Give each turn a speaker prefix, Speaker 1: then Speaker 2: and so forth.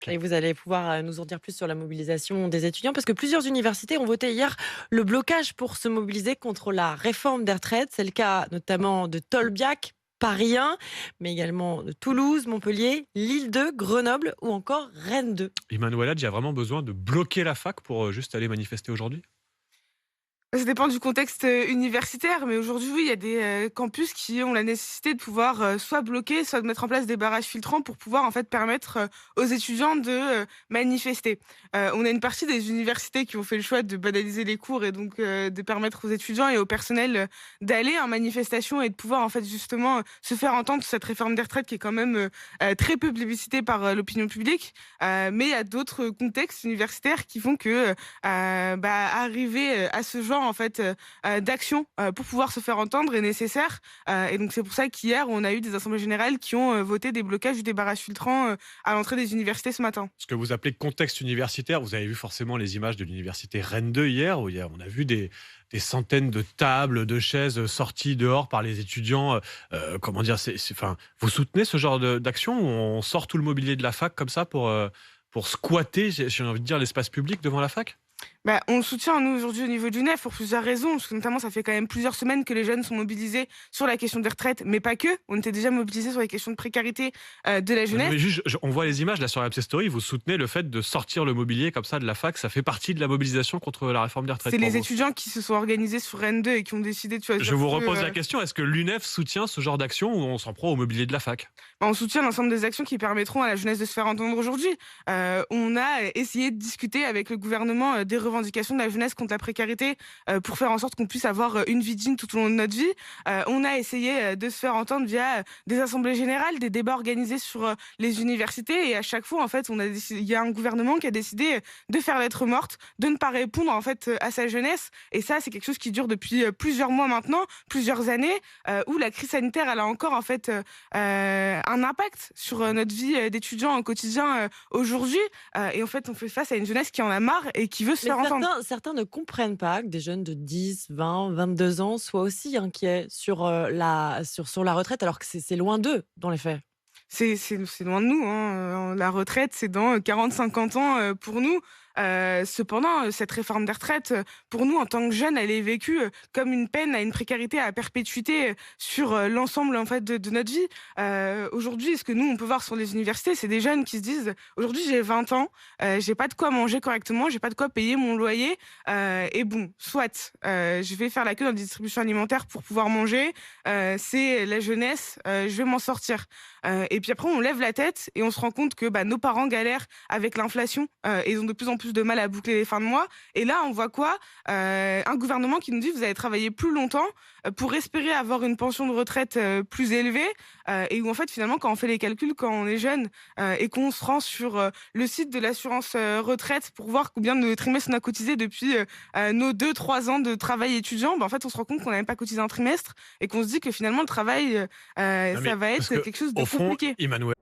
Speaker 1: Et vous allez pouvoir nous en dire plus sur la mobilisation des étudiants, parce que plusieurs universités ont voté hier le blocage pour se mobiliser contre la réforme des retraites. C'est le cas notamment de Tolbiac, Paris 1, mais également de Toulouse, Montpellier, Lille 2, Grenoble ou encore Rennes 2.
Speaker 2: Emmanuel Hadj a vraiment besoin de bloquer la fac pour juste aller manifester aujourd'hui?
Speaker 3: Ça dépend du contexte, universitaire, mais aujourd'hui, oui, il y a des, campus qui ont la nécessité de pouvoir, soit bloquer, soit de mettre en place des barrages filtrants pour pouvoir, en fait, permettre, aux étudiants de, manifester. On a une partie des universités qui ont fait le choix de banaliser les cours et donc, de permettre aux étudiants et au personnel, d'aller en manifestation et de pouvoir, en fait, justement, se faire entendre sur cette réforme des retraites qui est quand même, très peu plébiscitée par, l'opinion publique. Mais il y a d'autres contextes universitaires qui font que, arriver, à ce genre en fait, d'action, pour pouvoir se faire entendre est nécessaire, et donc c'est pour ça qu'hier on a eu des assemblées générales qui ont, voté des blocages ou des barrages filtrants, à l'entrée des universités ce matin.
Speaker 2: Ce que vous appelez contexte universitaire, vous avez vu forcément les images de l'université Rennes 2 hier, où on a vu des centaines de tables, de chaises sorties dehors par les étudiants. Comment dire, enfin, vous soutenez ce genre d'action où on sort tout le mobilier de la fac comme ça pour squatter, j'ai envie de dire, l'espace public devant la fac?
Speaker 3: Bah, on le soutient, nous, aujourd'hui, au niveau du NEF, pour plusieurs raisons. Parce que, notamment, ça fait quand même plusieurs semaines que les jeunes sont mobilisés sur la question des retraites, mais pas que. On était déjà mobilisés sur les questions de précarité de la
Speaker 2: Non,
Speaker 3: jeunesse.
Speaker 2: mais juste, on voit les images là sur la Web Story, vous soutenez le fait de sortir le mobilier comme ça de la fac, ça fait partie de la mobilisation contre la réforme des retraites
Speaker 3: C'est
Speaker 2: pour
Speaker 3: les
Speaker 2: vous?
Speaker 3: étudiants qui se sont organisés sur Rennes 2 et qui ont décidé de
Speaker 2: Je
Speaker 3: choisir
Speaker 2: vous
Speaker 3: ce,
Speaker 2: repose la question, est-ce que l'UNEF soutient ce genre d'action ou on s'en prend au mobilier de la fac?
Speaker 3: on soutient l'ensemble des actions qui permettront à la jeunesse de se faire entendre aujourd'hui. On a essayé de discuter avec le gouvernement des revendications de la jeunesse contre la précarité, pour faire en sorte qu'on puisse avoir une vie digne tout au long de notre vie. On a essayé de se faire entendre via des assemblées générales, des débats organisés sur les universités, et à chaque fois, en fait, il y a un gouvernement qui a décidé de faire lettre morte, de ne pas répondre en fait à sa jeunesse. Et ça, c'est quelque chose qui dure depuis plusieurs mois maintenant, plusieurs années, où la crise sanitaire, elle a encore en fait un impact sur notre vie d'étudiants au quotidien aujourd'hui. Et en fait, on fait face à une jeunesse qui en a marre et qui veut se
Speaker 1: Mais
Speaker 3: faire entendre.
Speaker 1: certains ne comprennent pas que des jeunes de 10, 20, 22 ans soient aussi inquiets sur, sur la retraite, alors que c'est loin d'eux, dans les faits.
Speaker 3: C'est loin de nous, hein, la retraite, c'est dans 40-50 ans, pour nous. Cependant, cette réforme des retraites, pour nous, en tant que jeunes, elle est vécue, comme une peine à une précarité à perpétuité, sur, l'ensemble, en fait, de notre vie. Aujourd'hui, ce que nous, on peut voir sur les universités, c'est des jeunes qui se disent: «Aujourd'hui, j'ai 20 ans, j'ai pas de quoi manger correctement, j'ai pas de quoi payer mon loyer, et bon, soit, je vais faire la queue dans la distribution alimentaire pour pouvoir manger, c'est la jeunesse, je vais m'en sortir». Et puis après, on lève la tête et on se rend compte que, nos parents galèrent avec l'inflation, et ils ont de plus en plus de mal à boucler les fins de mois. Et là, on voit quoi? Un gouvernement qui nous dit: «Vous allez travailler plus longtemps, pour espérer avoir une pension de retraite, plus élevée», et où en fait, finalement, quand on fait les calculs, quand on est jeune, et qu'on se rend sur, le site de l'assurance, retraite pour voir combien de trimestres on a cotisé depuis, nos 2-3 ans de travail étudiant, en fait, on se rend compte qu'on n'a même pas cotisé un trimestre et qu'on se dit que finalement le travail,
Speaker 2: Non
Speaker 3: ça
Speaker 2: mais
Speaker 3: va
Speaker 2: parce
Speaker 3: être
Speaker 2: que
Speaker 3: quelque chose de
Speaker 2: au fond,
Speaker 3: compliqué.
Speaker 2: Emmanuel